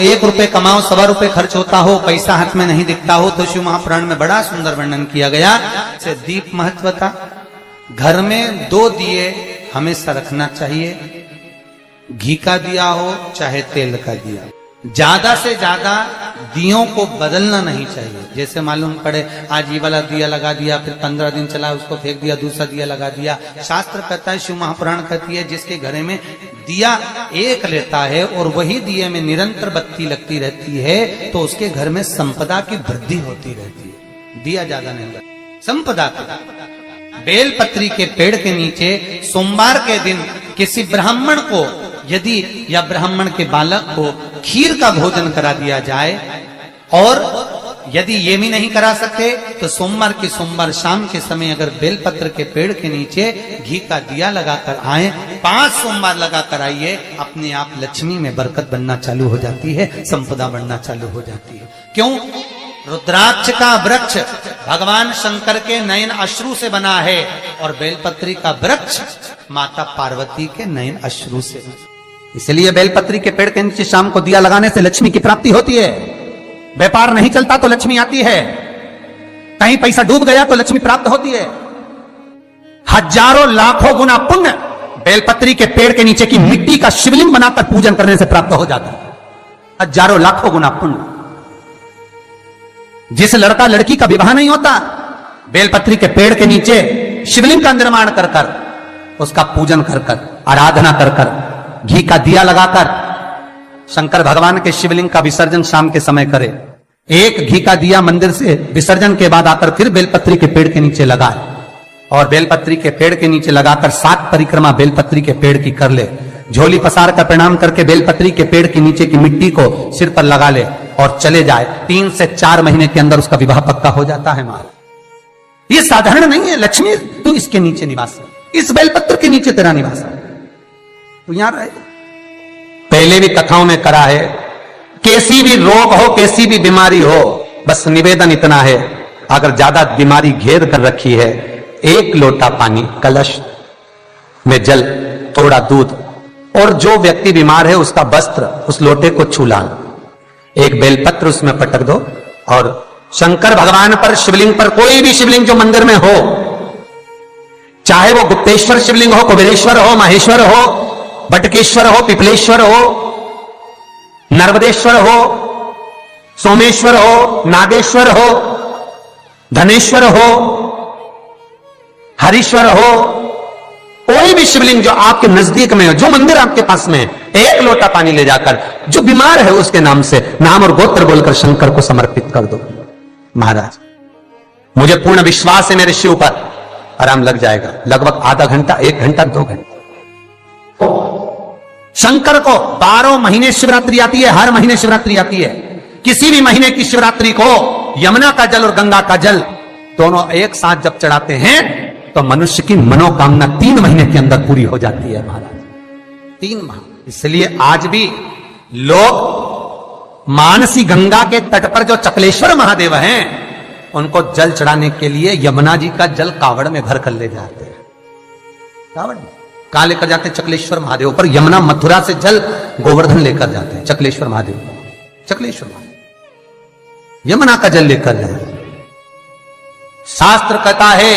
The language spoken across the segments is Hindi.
1 रुपए कमाओ, 1.25 रुपए खर्च होता हो, पैसा हाथ में नहीं दिखता हो, तो शिव महापुराण में बड़ा सुंदर वर्णन किया गया। से दीप महत्वता, घर में 2 दिए हमेशा रखना चाहिए, घी का दिया हो चाहे तेल का दिया। ज्यादा से ज्यादा दियों को बदलना नहीं चाहिए। जैसे मालूम पड़े आज ये वाला दिया लगा दिया, फिर 15 दिन चला उसको फेंक दिया, दूसरा दिया लगा दिया। शास्त्र कहता है, शिव महापुराण कहती है, जिसके घर में दिया एक लेता है और वही दिए में निरंतर बत्ती लगती रहती है, तो उसके घर में संपदा की वृद्धि होती रहती है। दिया ज्यादा नहीं लगता, संपदा की। बेलपत्री के पेड़ के नीचे सोमवार के दिन किसी ब्राह्मण को यदि या ब्राह्मण के बालक को खीर का भोजन करा दिया जाए, और यदि ये भी नहीं करा सकते तो सोमवार के सोमवार शाम के समय अगर बेलपत्र के पेड़ के नीचे घी का दिया लगाकर आए, 5 सोमवार लगाकर आइए, अपने आप लक्ष्मी में बरकत बनना चालू हो जाती है, संपदा बनना चालू हो जाती है। क्यों? रुद्राक्ष का वृक्ष भगवान शंकर के नयन अश्रु से बना है, और बेलपत्री का वृक्ष माता पार्वती के नयन अश्रु से। इसलिए बेलपत्री के पेड़ के नीचे शाम को दिया लगाने से लक्ष्मी की प्राप्ति होती है। व्यापार नहीं चलता तो लक्ष्मी आती है, कहीं पैसा डूब गया तो लक्ष्मी प्राप्त होती है। हजारों लाखों गुना पुण्य बेलपत्री के पेड़ के नीचे की मिट्टी का शिवलिंग बनाकर पूजन करने से प्राप्त हो जाता है। हजारों लाखों गुना पुण्य। जिस लड़का लड़की का विवाह नहीं होता, बेलपत्री के पेड़ के नीचे शिवलिंग का निर्माण कर कर, उसका पूजन कर कर, आराधना कर कर, घी का दिया लगाकर शंकर भगवान के शिवलिंग का विसर्जन शाम के समय करे। एक घी का दिया मंदिर से विसर्जन के बाद आकर फिर बेलपत्री के पेड़ के नीचे लगाए, और बेलपत्री के पेड़ के नीचे लगाकर 7 परिक्रमा बेलपत्री के पेड़ की कर ले। झोली पसार कर प्रणाम करके बेलपत्री के पेड़ के नीचे की मिट्टी को सिर पर लगा ले और चले जाए। 3 से 4 महीने के अंदर उसका विवाह पक्का हो जाता है। मार ये साधारण नहीं है। लक्ष्मी तू इसके नीचे निवास है, इस बेलपत्र के नीचे तेरा निवास है, तू यहां रहे। पहले भी कथाओं में करा है, कैसी भी रोग हो, कैसी भी बीमारी हो, बस निवेदन इतना है, अगर ज्यादा बीमारी घेर कर रखी है, 1 लोटा पानी, कलश में जल, थोड़ा दूध, और जो व्यक्ति बीमार है उसका वस्त्र उस लोटे को छूला, एक बेलपत्र उसमें पटक दो, और शंकर भगवान पर, शिवलिंग पर, कोई भी शिवलिंग जो मंदिर में हो, चाहे वो गुप्तेश्वर शिवलिंग हो, कुबेरेश्वर हो, महेश्वर हो, बटकेश्वर हो, पिपलेश्वर हो, नर्मदेश्वर हो, सोमेश्वर हो, नागेश्वर हो, धनेश्वर हो, हरीश्वर हो, कोई भी शिवलिंग जो आपके नजदीक में हो, जो मंदिर आपके पास में है, 1 लोटा पानी ले जाकर जो बीमार है उसके नाम से नाम और गोत्र बोलकर शंकर को समर्पित कर दो। महाराज, मुझे पूर्ण विश्वास है मेरे शिव पर, आराम लग जाएगा। लगभग आधा घंटा, 1 घंटा, 2 घंटा। शंकर को 12 महीने शिवरात्रि आती है, हर महीने शिवरात्रि आती है। किसी भी महीने की शिवरात्रि को यमुना का जल और गंगा का जल दोनों एक साथ जब चढ़ाते हैं तो मनुष्य की मनोकामना 3 महीने के अंदर पूरी हो जाती है। महाराज, 3 माह। इसलिए आज भी लोग मानसी गंगा के तट पर जो चकलेश्वर महादेव हैं, उनको जल चढ़ाने के लिए यमुना जी का जल कावड़ में भर कर ले जाते हैं। कावड़ में कहां लेकर जाते हैं? चकलेश्वर महादेव पर। यमुना मथुरा से जल गोवर्धन लेकर जाते हैं, चकलेश्वर महादेव, चकलेश्वर महादेव यमुना का जल लेकर जाते। शास्त्र कहता है,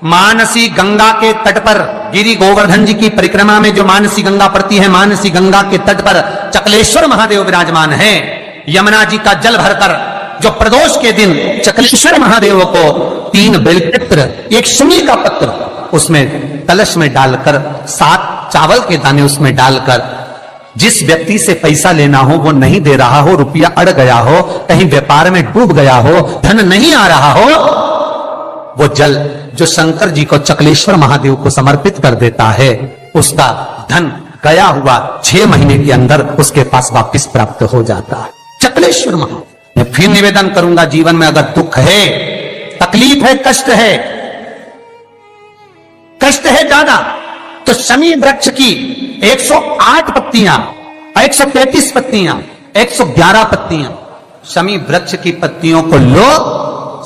मानसी गंगा के तट पर गिरी गोवर्धन जी की परिक्रमा में जो मानसी गंगा पड़ती है, मानसी गंगा के तट पर चकलेश्वर महादेव विराजमान है। यमुना जी का जल भरकर जो प्रदोष के दिन चकलेश्वर महादेव को 3 बेलपत्र, 1 शमी का पत्र उसमें कलश में डालकर, 7 चावल के दाने उसमें डालकर, जिस व्यक्ति से पैसा लेना हो वो नहीं दे रहा हो, रुपया अड़ गया हो, कहीं व्यापार में डूब गया हो, धन नहीं आ रहा हो, वो जल जो शंकर जी को, चकलेश्वर महादेव को समर्पित कर देता है, उसका धन गया हुआ 6 महीने के अंदर उसके पास वापस प्राप्त हो जाता है। चकलेश्वर महादेव। मैं फिर निवेदन करूंगा, जीवन में अगर दुख है, तकलीफ है, कष्ट है, कष्ट है ज्यादा, तो शमी वृक्ष की 108 पत्तियां, 133 पत्तियां, 111 पत्तियां, शमी वृक्ष की पत्तियों को लो,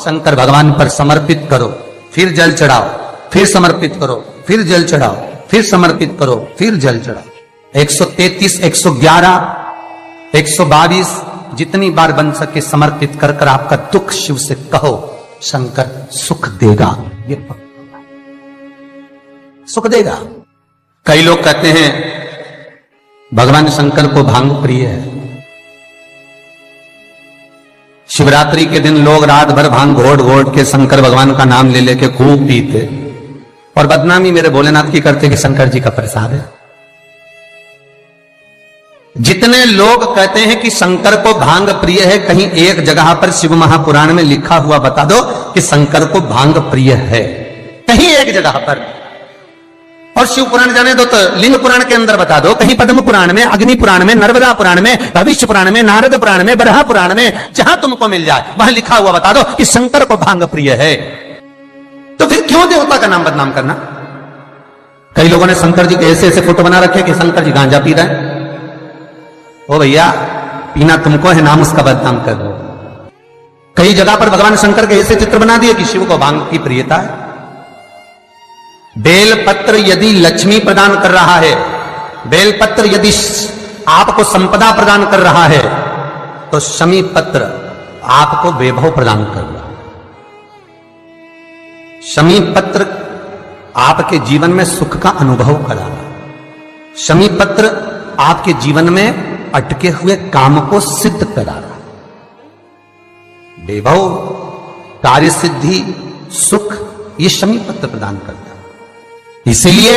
शंकर भगवान पर समर्पित करो, फिर जल चढ़ाओ, फिर समर्पित करो, फिर जल चढ़ाओ, फिर समर्पित करो, फिर जल चढ़ाओ। 133, 111, 122 जितनी बार बन सके समर्पित कर कर आपका दुख शिव से कहो, शंकर सुख देगा, ये पक्का सुख देगा। कई लोग कहते हैं भगवान शंकर को भांग प्रिय है। शिवरात्रि के दिन लोग रात भर भांग घोट घोट के शंकर भगवान का नाम ले लेके खूब पीते और बदनामी मेरे भोलेनाथ की करते कि शंकर जी का प्रसाद है। जितने लोग कहते हैं कि शंकर को भांग प्रिय है, कहीं एक जगह पर शिव महापुराण में लिखा हुआ बता दो कि शंकर को भांग प्रिय है, कहीं एक जगह पर। और शिव पुराण जाने दो तो लिंग पुराण के अंदर बता दो, कहीं पद्म पुराण में, अग्नि पुराण में, नर्मदा पुराण में, भविष्य पुराण में, नारद पुराण में, बरहा पुराण में, जहां तुमको मिल जाए वहां लिखा हुआ बता दो कि शंकर को भांग प्रिय है। तो फिर क्यों देवता का नाम बदनाम करना? कई लोगों ने शंकर जी के ऐसे ऐसे फोटो बना रखे कि शंकर जी गांजा पी रहे हैं। ओ भैया, पीना तुमको है, नाम उसका बदनाम कर दो। कई जगह पर भगवान शंकर के ऐसे चित्र बना दिए कि शिव को भांग की प्रियता है। बेलपत्र यदि लक्ष्मी प्रदान कर रहा है, बेलपत्र यदि आपको संपदा प्रदान कर रहा है, तो शमी पत्र आपको वैभव प्रदान कर रहा है। शमी पत्र आपके जीवन में सुख का अनुभव करा रहा है। शमी पत्र आपके जीवन में अटके हुए काम को सिद्ध करा रहा है। वैभव, कार्य सिद्धि, सुख, ये शमी पत्र प्रदान करता है। इसीलिए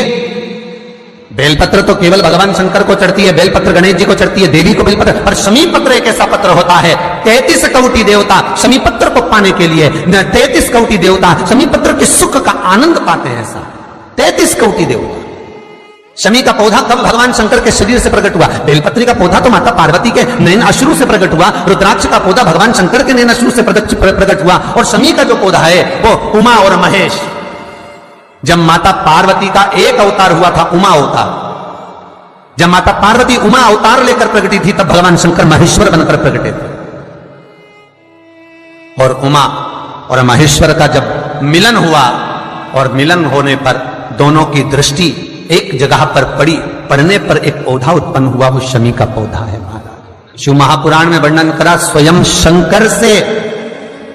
बेलपत्र तो केवल भगवान शंकर को चढ़ती है, बेलपत्र गणेश जी को चढ़ती है, देवी को बेलपत्र, और शमी पत्र एक ऐसा पत्र होता है, 33 कोटि देवता शमी पत्र को पाने के लिए, 33 कोटि देवता शमी पत्र के सुख का आनंद पाते हैं। ऐसा 33 कोटि देवता। शमी का पौधा कब भगवान शंकर के शरीर से प्रकट हुआ? बेलपत्री का पौधा तो माता पार्वती के नयन अश्रु से प्रकट हुआ, रुद्राक्ष का पौधा भगवान शंकर के नयन अश्रु से प्रकट हुआ, और शमी का जो पौधा है वो उमा और महेश। जब माता पार्वती का एक अवतार हुआ था, उमा अवतार, जब माता पार्वती उमा अवतार लेकर प्रकटी थी, तब भगवान शंकर महेश्वर बनकर प्रकटे थे। और उमा और महेश्वर का जब मिलन हुआ, और मिलन होने पर दोनों की दृष्टि एक जगह पर पड़ी, पड़ने पर एक पौधा उत्पन्न हुआ, वो शमी का पौधा है महाराज। शिव महापुराण में वर्णन करा, स्वयं शंकर से,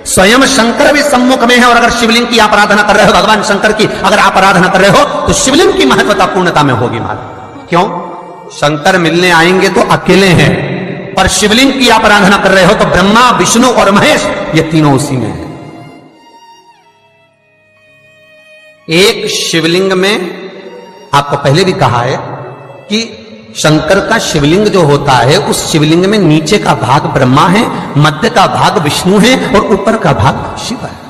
स्वयं शंकर भी सम्मुख में है। और अगर शिवलिंग की आप आराधना कर रहे हो, भगवान शंकर की अगर आप आराधना कर रहे हो, तो शिवलिंग की महत्वता पूर्णता में होगी महाराज। क्यों? शंकर मिलने आएंगे तो अकेले हैं, पर शिवलिंग की आप आराधना कर रहे हो तो ब्रह्मा, विष्णु और महेश, ये तीनों उसी में है। एक शिवलिंग में, आपको पहले भी कहा है कि शंकर का शिवलिंग जो होता है, उस शिवलिंग में नीचे का भाग ब्रह्मा है, मध्य का भाग विष्णु है, और ऊपर का भाग शिव है।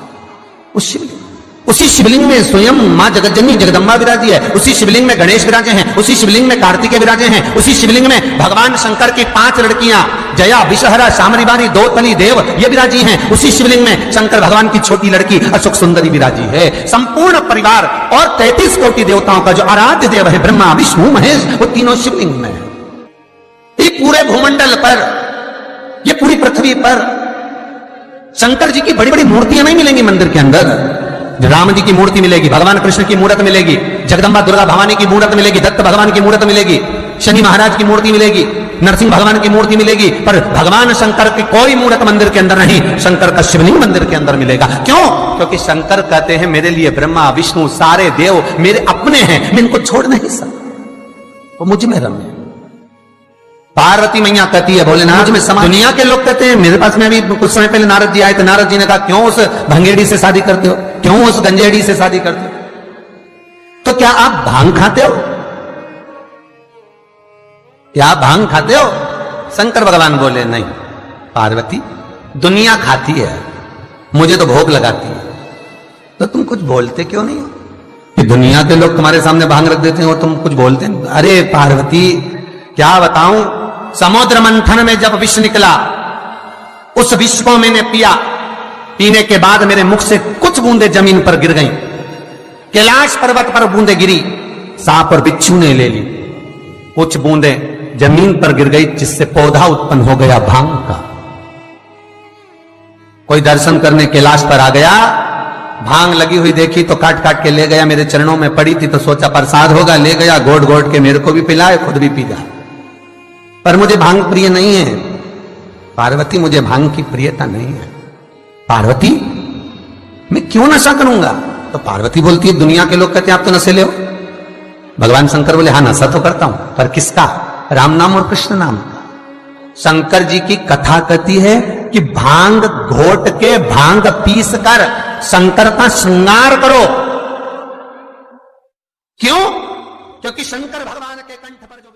उसी शिवलिंग में स्वयं मां जगज्जननी जगदम्बा विराजी है, उसी शिवलिंग में गणेश विराजे हैं, उसी शिवलिंग में कार्तिकेय विराजे हैं, उसी शिवलिंग में भगवान शंकर की 5 लड़कियां जया, विषहरा, शामरीबारी, दो-तनी देव, ये विराजी हैं। उसी शिवलिंग में शंकर भगवान की छोटी लड़की अशोक सुंदरी विराजी है। संपूर्ण परिवार और 33 कोटि देवताओं का जो आराध्य देव है ब्रह्मा, विष्णु, महेश, वो तीनों शिवलिंग में है। ये पूरे भूमंडल पर, ये पूरी पृथ्वी पर शंकर जी की बड़ी बड़ी मूर्तियां नहीं मिलेंगी मंदिर के अंदर। राम जी की मूर्ति मिलेगी, भगवान कृष्ण की मूर्त मिलेगी, जगदम्बा दुर्गा भवानी की मूर्त मिलेगी, दत्त भगवान की मूर्त मिलेगी, शनि महाराज की मूर्ति मिलेगी, नरसिंह भगवान की मूर्ति मिलेगी, पर भगवान शंकर की कोई मूर्त मंदिर के अंदर नहीं। शंकर का शिवलिंग मंदिर के अंदर मिलेगा। क्यों? क्योंकि शंकर कहते हैं मेरे लिए ब्रह्मा, विष्णु, सारे देव मेरे अपने हैं, मैं इनको छोड़ नहीं सकता, वो मुझ में रमे। पार्वती मैया कहती है भोलेनाथ में समा। दुनिया के लोग कहते हैं, मेरे पास में अभी कुछ समय पहले नारद जी आए थे, नारद जी ने कहा क्यों उस भंगेड़ी से शादी करते हो, क्यों उस गंजेड़ी से शादी करते हो? तो क्या आप भांग खाते हो? क्या आप भांग खाते हो? शंकर भगवान बोले नहीं पार्वती, दुनिया खाती है, मुझे तो भोग लगाती है, तो तुम कुछ बोलते क्यों नहीं हो? कि दुनिया के लोग तुम्हारे सामने भांग रख देते हैं और तुम कुछ बोलते हैं? अरे पार्वती, क्या बताऊं, समुद्र मंथन में जब विष निकला, उस विष को मैंने पिया, पीने के बाद मेरे मुख से कुछ बूंदे जमीन पर गिर गईं। कैलाश पर्वत पर बूंदे गिरी, सांप और बिच्छू ने ले ली, कुछ बूंदे जमीन पर गिर गई, जिससे पौधा उत्पन्न हो गया भांग का। कोई दर्शन करने कैलाश पर आ गया, भांग लगी हुई देखी तो काट काट के ले गया, मेरे चरणों में पड़ी थी तो सोचा प्रसाद होगा, ले गया, घोट घोट के मेरे को भी पिलाए, खुद भी पी जाए। पर मुझे भांग प्रिय नहीं है। पार्वती, मुझे भांग की प्रियता नहीं है। पार्वती, मैं क्यों नशा करूंगा? तो पार्वती बोलती है, दुनिया के लोग कहते हैं आप तो नशेले हो। भगवान शंकर बोले, हाँ नशा तो करता हूं, पर किसका? राम नाम और कृष्ण नाम। शंकर जी की कथा कहती है कि भांग घोट के, भांग पीस कर शंकर का श्रृंगार करो। क्यों? क्योंकि शंकर भगवान के कंठ पर जो